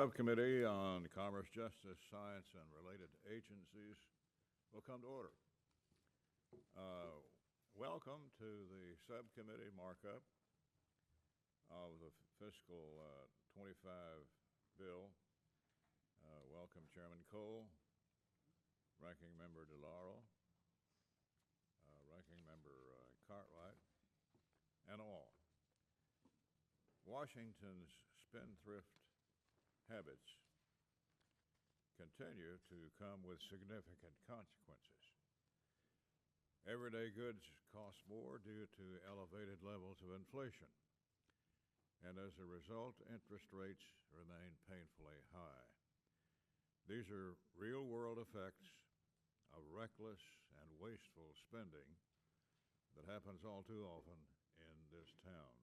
Subcommittee on Commerce, Justice, Science, and Related Agencies will come to order. Welcome to the subcommittee markup of the fiscal 25 bill. Welcome Chairman Cole, Ranking Member DeLauro, Ranking Member Cartwright, and all. Washington's spendthrift habits continue to come with significant consequences. Everyday goods cost more due to elevated levels of inflation, and as a result, interest rates remain painfully high. These are real-world effects of reckless and wasteful spending that happens all too often in this town.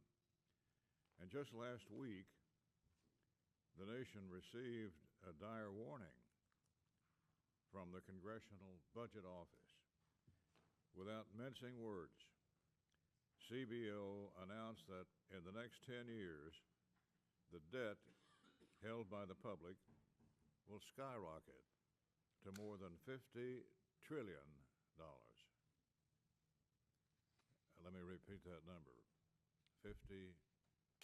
And just last week, the nation received a dire warning from the Congressional Budget Office. Without mincing words, CBO announced that in the next 10 years, the debt held by the public will skyrocket to more than $50 trillion. Let me repeat that number, $50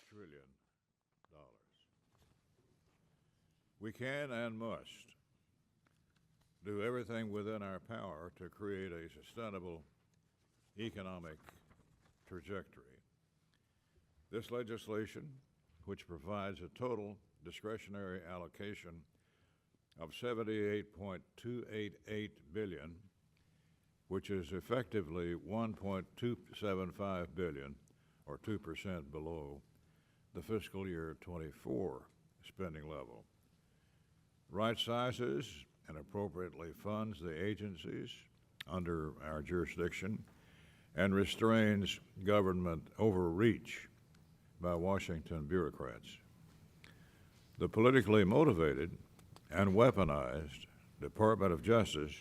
trillion. We can and must do everything within our power to create a sustainable economic trajectory. This legislation, which provides a total discretionary allocation of $78.288 billion, which is effectively $1.275 billion, or 2% below the fiscal year 24 spending level, right sizes and appropriately funds the agencies under our jurisdiction and restrains government overreach by Washington bureaucrats. The politically motivated and weaponized Department of Justice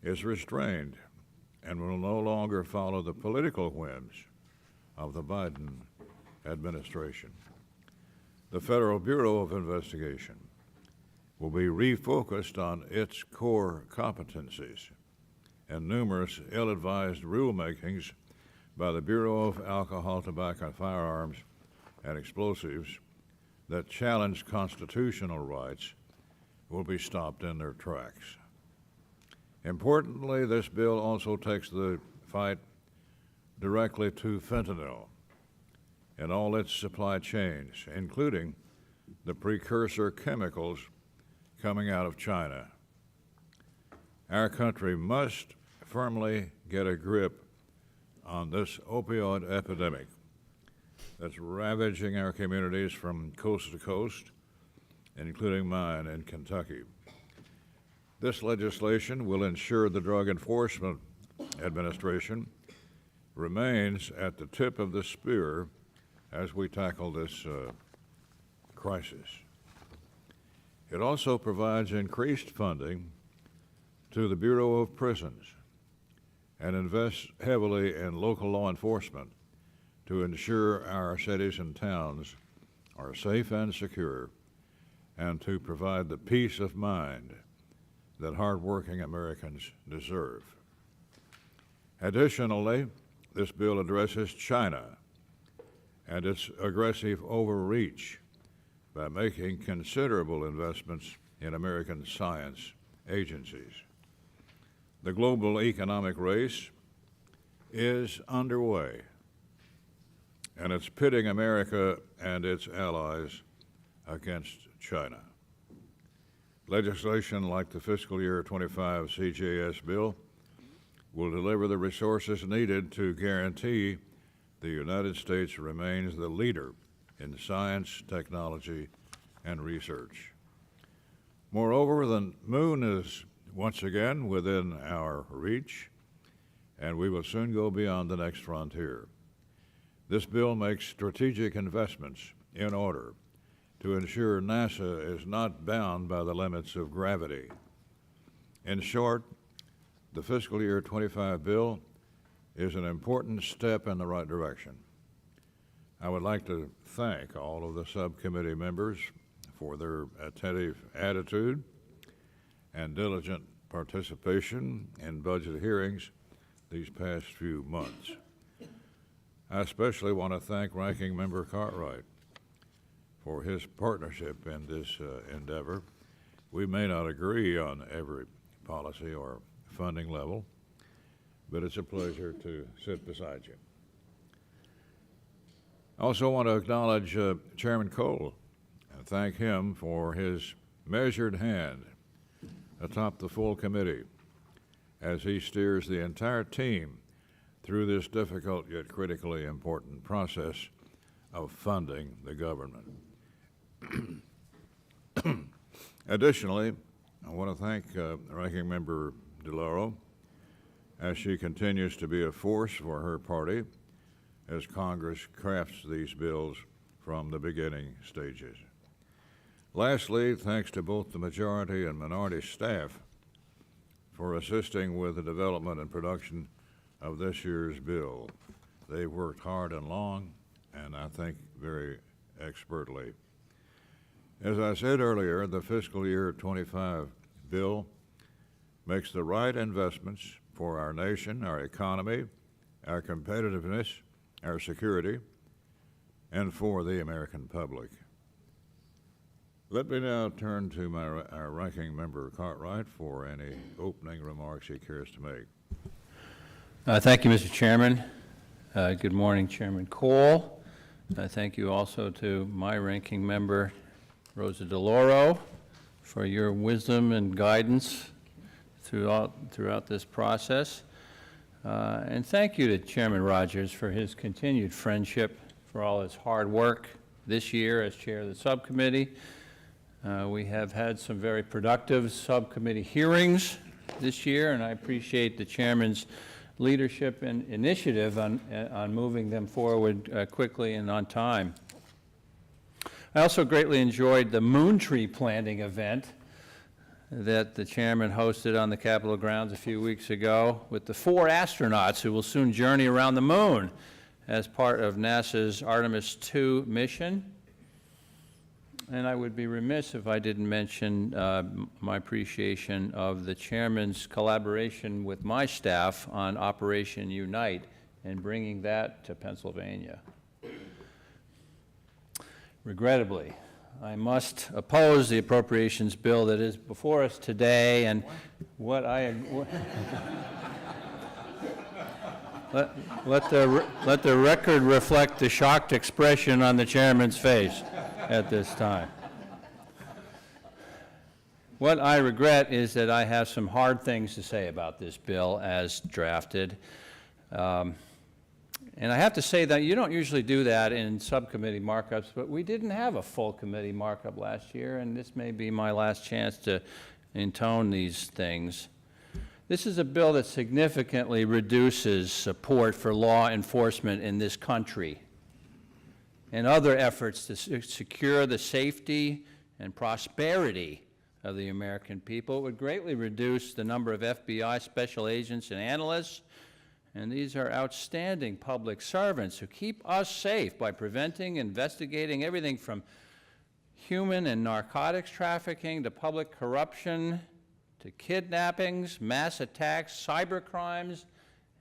is restrained and will no longer follow the political whims of the Biden administration. The Federal Bureau of Investigation will be refocused on its core competencies, and numerous ill-advised rulemakings by the Bureau of Alcohol, Tobacco, Firearms, and Explosives that challenge constitutional rights will be stopped in their tracks. Importantly, this bill also takes the fight directly to fentanyl and all its supply chains, including the precursor chemicals coming out of China. Our country must firmly get a grip on this opioid epidemic that's ravaging our communities from coast to coast, including mine in Kentucky. This legislation will ensure the Drug Enforcement Administration remains at the tip of the spear as we tackle this crisis. It also provides increased funding to the Bureau of Prisons and invests heavily in local law enforcement to ensure our cities and towns are safe and secure, and to provide the peace of mind that hardworking Americans deserve. Additionally, this bill addresses China and its aggressive overreach by making considerable investments in American science agencies. The global economic race is underway, and it's pitting America and its allies against China. Legislation like the fiscal year 25 CJS bill will deliver the resources needed to guarantee the United States remains the leader in science, technology, and research. Moreover, the moon is once again within our reach, and we will soon go beyond the next frontier. This bill makes strategic investments in order to ensure NASA is not bound by the limits of gravity. In short, the fiscal year 25 bill is an important step in the right direction. I would like to thank all of the subcommittee members for their attentive attitude and diligent participation in budget hearings these past few months. I especially want to thank Ranking Member Cartwright for his partnership in this endeavor. We may not agree on every policy or funding level, but it's a pleasure to sit beside you. I also want to acknowledge Chairman Cole and thank him for his measured hand atop the full committee as he steers the entire team through this difficult yet critically important process of funding the government. Additionally, I want to thank Ranking Member DeLauro as she continues to be a force for her party as Congress crafts these bills from the beginning stages. Lastly, thanks to both the majority and minority staff for assisting with the development and production of this year's bill. They've worked hard and long, and I think very expertly. As I said earlier, the fiscal year 25 bill makes the right investments for our nation, our economy, our competitiveness, our security, and for the American public. Let me now turn to our Ranking Member Cartwright for any opening remarks he cares to make. Thank you, Mr. Chairman. Good morning, Chairman Cole. Thank you also to my ranking member, Rosa DeLauro, for your wisdom and guidance throughout this process. And thank you to Chairman Rogers for his continued friendship, for all his hard work this year as chair of the subcommittee. We have had some very productive subcommittee hearings this year, and I appreciate the chairman's leadership and initiative on moving them forward quickly and on time. I also greatly enjoyed the moon tree planting event that the chairman hosted on the Capitol grounds a few weeks ago with the 4 astronauts who will soon journey around the moon as part of NASA's Artemis II mission. And I would be remiss if I didn't mention my appreciation of the chairman's collaboration with my staff on Operation Unite and bringing that to Pennsylvania. Regrettably, I must oppose the appropriations bill that is before us today, and let the record reflect the shocked expression on the chairman's face at this time. What I regret is that I have some hard things to say about this bill as drafted. And I have to say that you don't usually do that in subcommittee markups, but we didn't have a full committee markup last year, and this may be my last chance to intone these things. This is a bill that significantly reduces support for law enforcement in this country and other efforts to secure the safety and prosperity of the American people. It would greatly reduce the number of FBI special agents and analysts, and these are outstanding public servants who keep us safe by preventing, investigating everything from human and narcotics trafficking to public corruption to kidnappings, mass attacks, cyber crimes,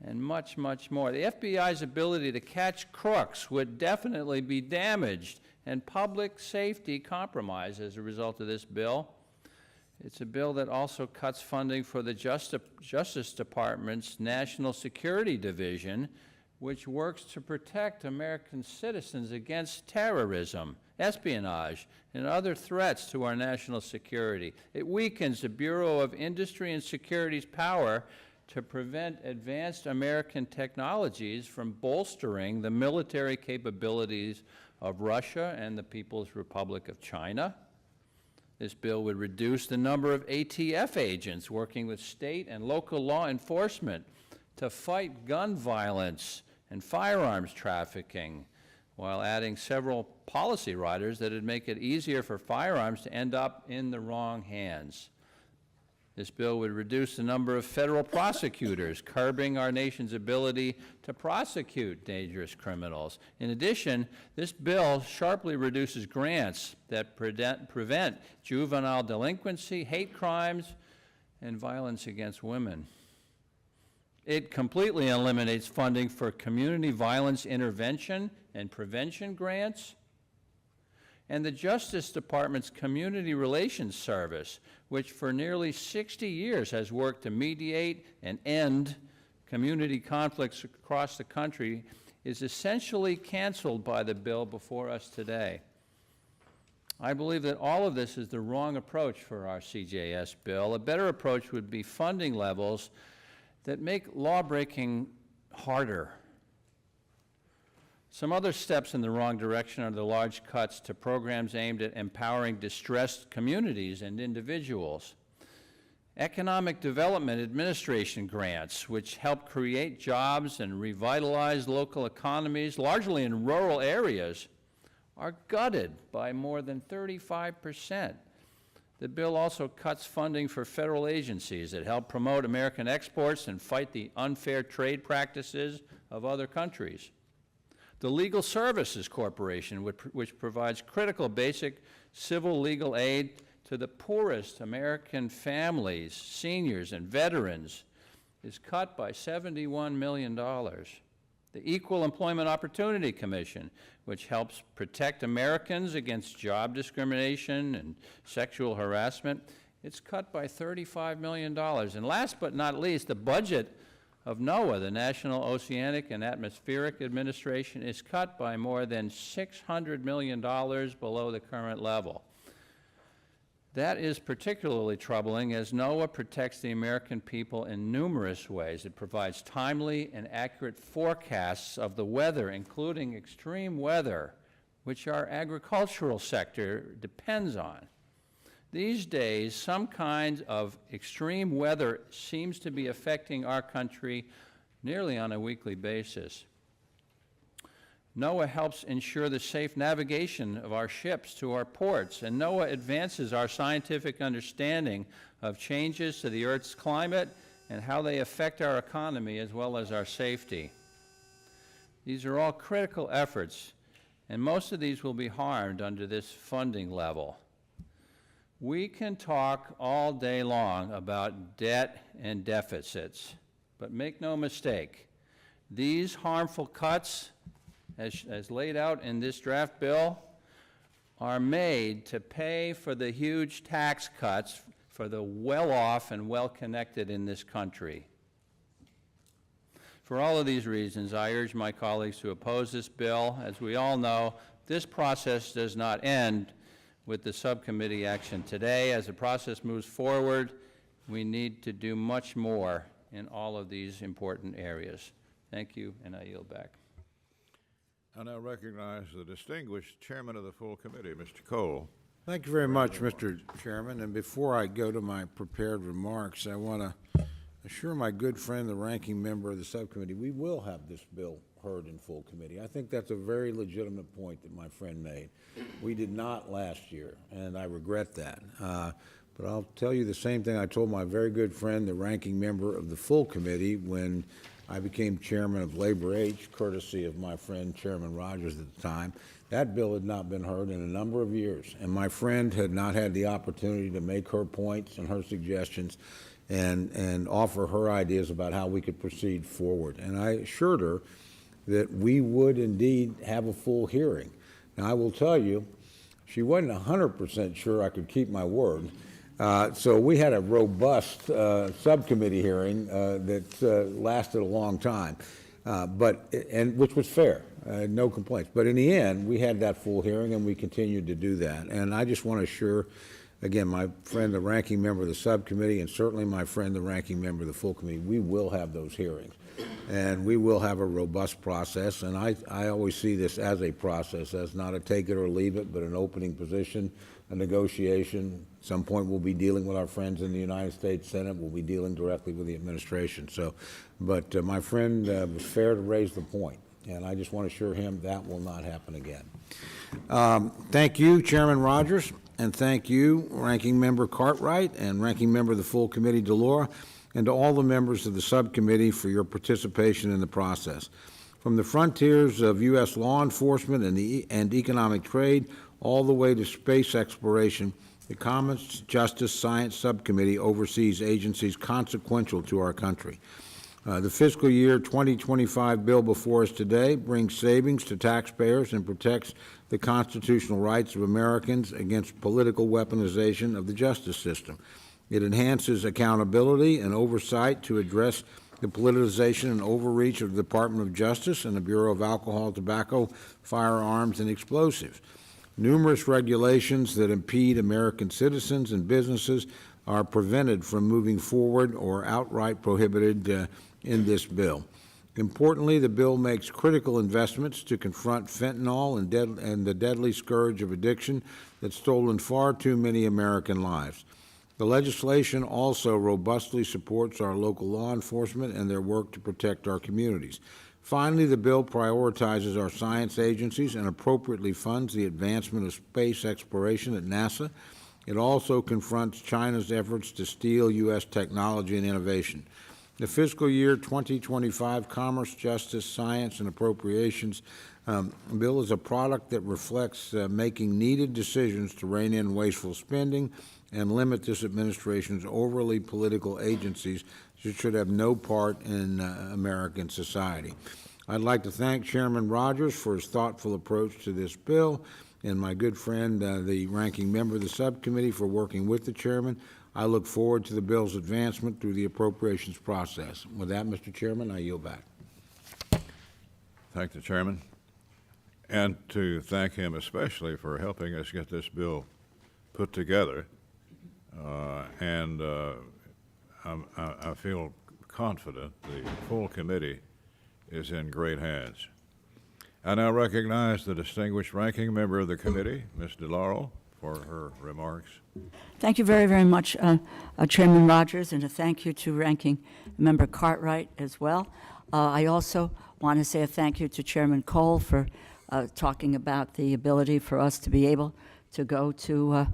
and much, much more. The FBI's ability to catch crooks would definitely be damaged and public safety compromised as a result of this bill. It's a bill that also cuts funding for the Justice Department's National Security Division, which works to protect American citizens against terrorism, espionage, and other threats to our national security. It weakens the Bureau of Industry and Security's power to prevent advanced American technologies from bolstering the military capabilities of Russia and the People's Republic of China. This bill would reduce the number of ATF agents working with state and local law enforcement to fight gun violence and firearms trafficking, while adding several policy riders that would make it easier for firearms to end up in the wrong hands. This bill would reduce the number of federal prosecutors, curbing our nation's ability to prosecute dangerous criminals. In addition, this bill sharply reduces grants that prevent juvenile delinquency, hate crimes, and violence against women. It completely eliminates funding for community violence intervention and prevention grants, and the Justice Department's Community Relations Service, which for nearly 60 years has worked to mediate and end community conflicts across the country, is essentially canceled by the bill before us today. I believe that all of this is the wrong approach for our CJS bill. A better approach would be funding levels that make lawbreaking harder. Some other steps in the wrong direction are the large cuts to programs aimed at empowering distressed communities and individuals. Economic Development Administration grants, which help create jobs and revitalize local economies, largely in rural areas, are gutted by more than 35%. The bill also cuts funding for federal agencies that help promote American exports and fight the unfair trade practices of other countries. The Legal Services Corporation, which provides critical basic civil legal aid to the poorest American families, seniors, and veterans, is cut by $71 million. The Equal Employment Opportunity Commission, which helps protect Americans against job discrimination and sexual harassment, it's cut by $35 million. And last but not least, the budget of NOAA, the National Oceanic and Atmospheric Administration, is cut by more than $600 million below the current level. That is particularly troubling as NOAA protects the American people in numerous ways. It provides timely and accurate forecasts of the weather, including extreme weather, which our agricultural sector depends on. These days, some kind of extreme weather seems to be affecting our country nearly on a weekly basis. NOAA helps ensure the safe navigation of our ships to our ports, and NOAA advances our scientific understanding of changes to the Earth's climate and how they affect our economy as well as our safety. These are all critical efforts, and most of these will be harmed under this funding level. We can talk all day long about debt and deficits, but make no mistake, these harmful cuts, as laid out in this draft bill, are made to pay for the huge tax cuts for the well-off and well-connected in this country. For all of these reasons, I urge my colleagues to oppose this bill. As we all know, this process does not end with the subcommittee action today. As the process moves forward, we need to do much more in all of these important areas. Thank you, and I yield back. I now recognize the distinguished chairman of the full committee, Mr. Cole. Thank you very much, Mr. Chairman. And before I go to my prepared remarks, I want to assure my good friend, the ranking member of the subcommittee, we will have this bill heard in full committee. I think that's a very legitimate point that my friend made. We did not last year, and I regret that. But I'll tell you the same thing I told my very good friend, the ranking member of the full committee, when I became chairman of Labor H, courtesy of my friend Chairman Rogers at the time. That bill had not been heard in a number of years, and my friend had not had the opportunity to make her points and her suggestions and offer her ideas about how we could proceed forward. And I assured her that we would indeed have a full hearing. Now, I will tell you, she wasn't 100% sure I could keep my word. So we had a robust subcommittee hearing that lasted a long time, which was fair, no complaints. But in the end, we had that full hearing, and we continued to do that. And I just want to assure, again, my friend, the ranking member of the subcommittee, and certainly my friend, the ranking member of the full committee, we will have those hearings. And we will have a robust process. And I always see this as a process, as not a take it or leave it, but an opening position, a negotiation. At some point, we'll be dealing with our friends in the United States Senate. We'll be dealing directly with the administration. So, but my friend was fair to raise the point, and I just want to assure him that will not happen again. Thank you, Chairman Rogers. and thank you, Ranking Member Cartwright and Ranking Member of the full committee, Delora, and to all the members of the subcommittee for your participation in the process. From the frontiers of U.S. law enforcement and economic trade all the way to space exploration, the Commerce, Justice, Science Subcommittee oversees agencies consequential to our country. The fiscal year 2025 bill before us today brings savings to taxpayers and protects the constitutional rights of Americans against political weaponization of the justice system. It enhances accountability and oversight to address the politicization and overreach of the Department of Justice and the Bureau of Alcohol, Tobacco, Firearms, and Explosives. Numerous regulations that impede American citizens and businesses are prevented from moving forward or outright prohibited in this bill. Importantly, the bill makes critical investments to confront fentanyl and the deadly scourge of addiction that's stolen far too many American lives. The legislation also robustly supports our local law enforcement and their work to protect our communities. Finally, the bill prioritizes our science agencies and appropriately funds the advancement of space exploration at NASA. It also confronts China's efforts to steal U.S. technology and innovation. The fiscal year 2025 Commerce, Justice, Science, and Appropriations bill is a product that reflects making needed decisions to rein in wasteful spending and limit this administration's overly political agencies that should have no part in American society. I'd like to thank Chairman Rogers for his thoughtful approach to this bill, and my good friend, the ranking member of the subcommittee, for working with the chairman. I look forward to the bill's advancement through the appropriations process. With that, Mr. Chairman, I yield back. Thank the chairman, and to thank him especially for helping us get this bill put together. I feel confident the full committee is in great hands. I now recognize the distinguished ranking member of the committee, Ms. DeLauro, for her remarks. Thank you very, very much, Chairman Rogers, and a thank you to Ranking Member Cartwright as well. I also want to say a thank you to Chairman Cole for talking about the ability for us to be able to go to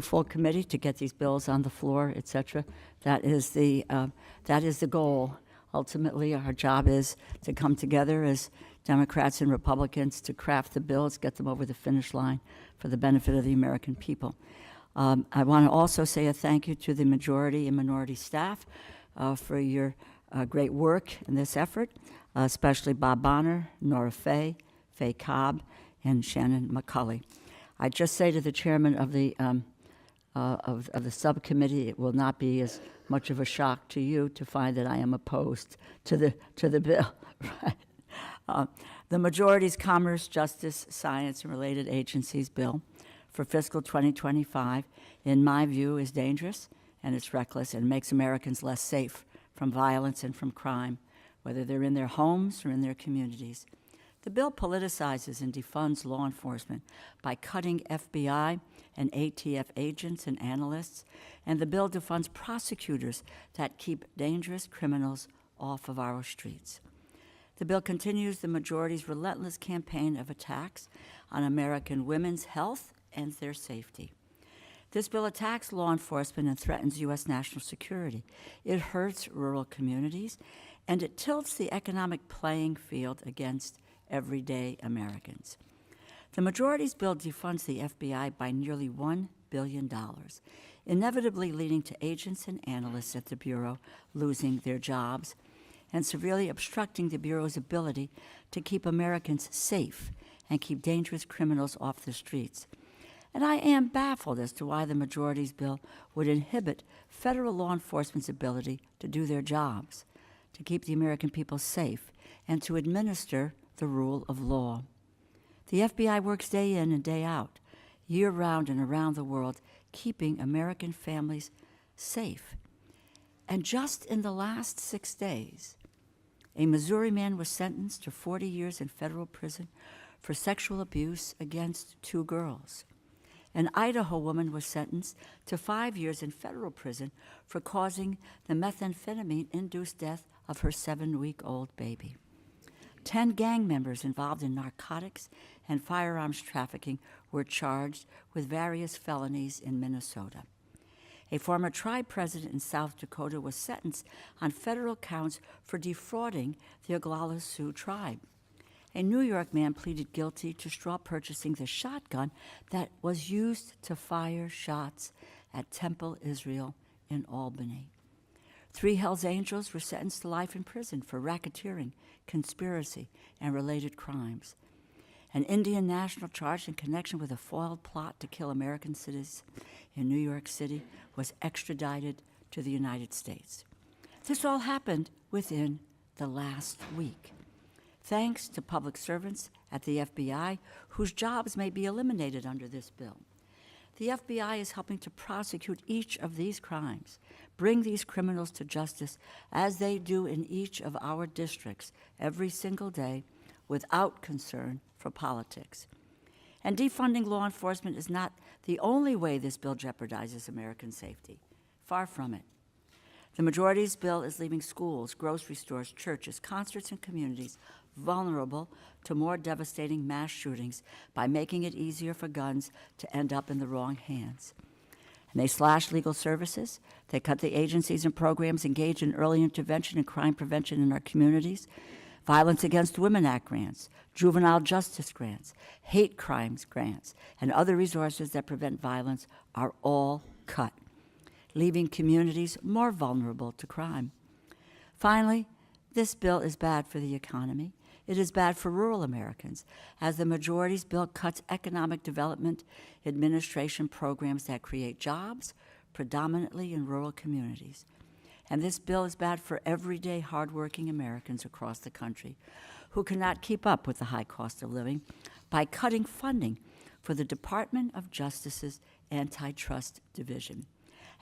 full committee to get these bills on the floor, et cetera. That is the goal. Ultimately, our job is to come together as Democrats and Republicans to craft the bills, get them over the finish line for the benefit of the American people. I want to also say a thank you to the majority and minority staff for your great work in this effort, especially Bob Bonner, Nora Fay, Faye Cobb, and Shannon McCulley. I just say to the chairman of the subcommittee, it will not be as much of a shock to you to find that I am opposed to the bill. Right? The majority's Commerce, Justice, Science, and Related Agencies bill for fiscal 2025, in my view, is dangerous and it's reckless and makes Americans less safe from violence and from crime, whether they're in their homes or in their communities. The bill politicizes and defunds law enforcement by cutting FBI and ATF agents and analysts, and the bill defunds prosecutors that keep dangerous criminals off of our streets. The bill continues the majority's relentless campaign of attacks on American women's health and their safety. This bill attacks law enforcement and threatens U.S. national security. It hurts rural communities, and it tilts the economic playing field against everyday Americans. The majority's bill defunds the FBI by nearly $1 billion, inevitably leading to agents and analysts at the Bureau losing their jobs and severely obstructing the Bureau's ability to keep Americans safe and keep dangerous criminals off the streets. And I am baffled as to why the majority's bill would inhibit federal law enforcement's ability to do their jobs, to keep the American people safe, and to administer the rule of law. The FBI works day in and day out, year-round and around the world, keeping American families safe. And just in the last 6 days, a Missouri man was sentenced to 40 years in federal prison for sexual abuse against 2 girls. An Idaho woman was sentenced to 5 years in federal prison for causing the methamphetamine-induced death of her 7-week-old baby. 10 gang members involved in narcotics and firearms trafficking were charged with various felonies in Minnesota. A former tribe president in South Dakota was sentenced on federal counts for defrauding the Oglala Sioux tribe. A New York man pleaded guilty to straw purchasing the shotgun that was used to fire shots at Temple Israel in Albany. 3 Hells Angels were sentenced to life in prison for racketeering, conspiracy, and related crimes. An Indian national charged in connection with a foiled plot to kill American citizens in New York City was extradited to the United States. This all happened within the last week, thanks to public servants at the FBI whose jobs may be eliminated under this bill. The FBI is helping to prosecute each of these crimes, bring these criminals to justice as they do in each of our districts every single day without concern for politics. And defunding law enforcement is not the only way this bill jeopardizes American safety. Far from it. The majority's bill is leaving schools, grocery stores, churches, concerts, and communities vulnerable to more devastating mass shootings by making it easier for guns to end up in the wrong hands. And they slash legal services. They cut the agencies and programs engaged in early intervention and crime prevention in our communities. Violence Against Women Act grants, juvenile justice grants, hate crimes grants, and other resources that prevent violence are all cut, leaving communities more vulnerable to crime. Finally, this bill is bad for the economy. It is bad for rural Americans, as the majority's bill cuts economic development administration programs that create jobs, predominantly in rural communities. And this bill is bad for everyday hardworking Americans across the country who cannot keep up with the high cost of living by cutting funding for the Department of Justice's Antitrust Division.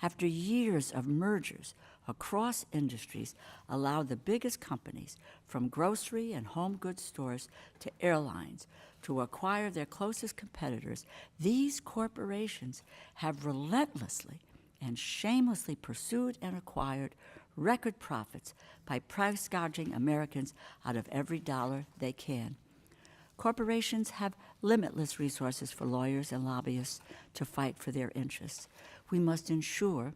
After years of mergers across industries allowed the biggest companies, from grocery and home goods stores to airlines, to acquire their closest competitors, these corporations have relentlessly and shamelessly pursued and acquired record profits by price gouging Americans out of every dollar they can. Corporations have limitless resources for lawyers and lobbyists to fight for their interests. We must ensure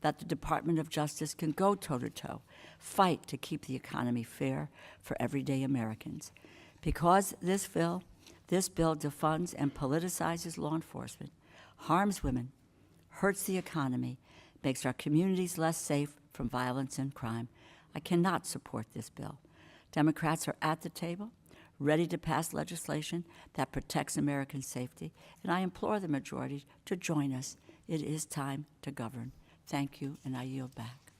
that the Department of Justice can go toe-to-toe, fight to keep the economy fair for everyday Americans. Because this bill defunds and politicizes law enforcement, harms women, hurts the economy, makes our communities less safe from violence and crime, I cannot support this bill. Democrats are at the table, ready to pass legislation that protects American safety, and I implore the majority to join us. It is time to govern. Thank you, and I yield back.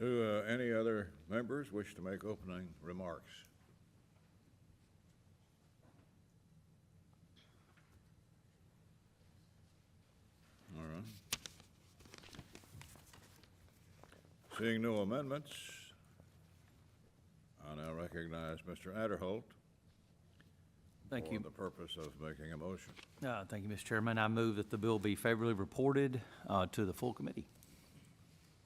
Do any other members wish to make opening remarks? All right. Seeing no amendments, I now recognize Mr. Adderholt. Thank you. For the purpose of making a motion. Thank you, Mr. Chairman. I move that the bill be favorably reported to the full committee.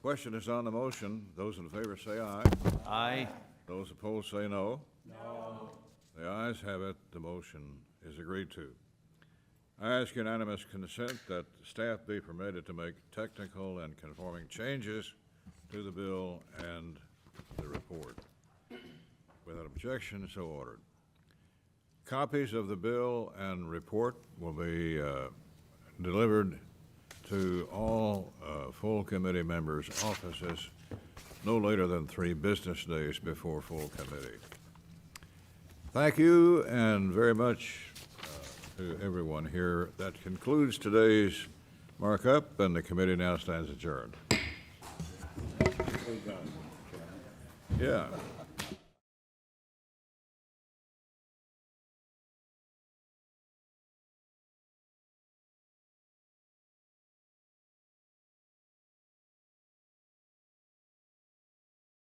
Question is on the motion. Those in favor say aye. Aye. Those opposed say no. No. The ayes have it. The motion is agreed to. I ask unanimous consent that staff be permitted to make technical and conforming changes to the bill and the report. Without objection, so ordered. Copies of the bill and report will be delivered to all full committee members' offices no later than 3 business days before full committee. Thank you and very much to everyone here. That concludes today's markup, and the committee now stands adjourned. Yeah.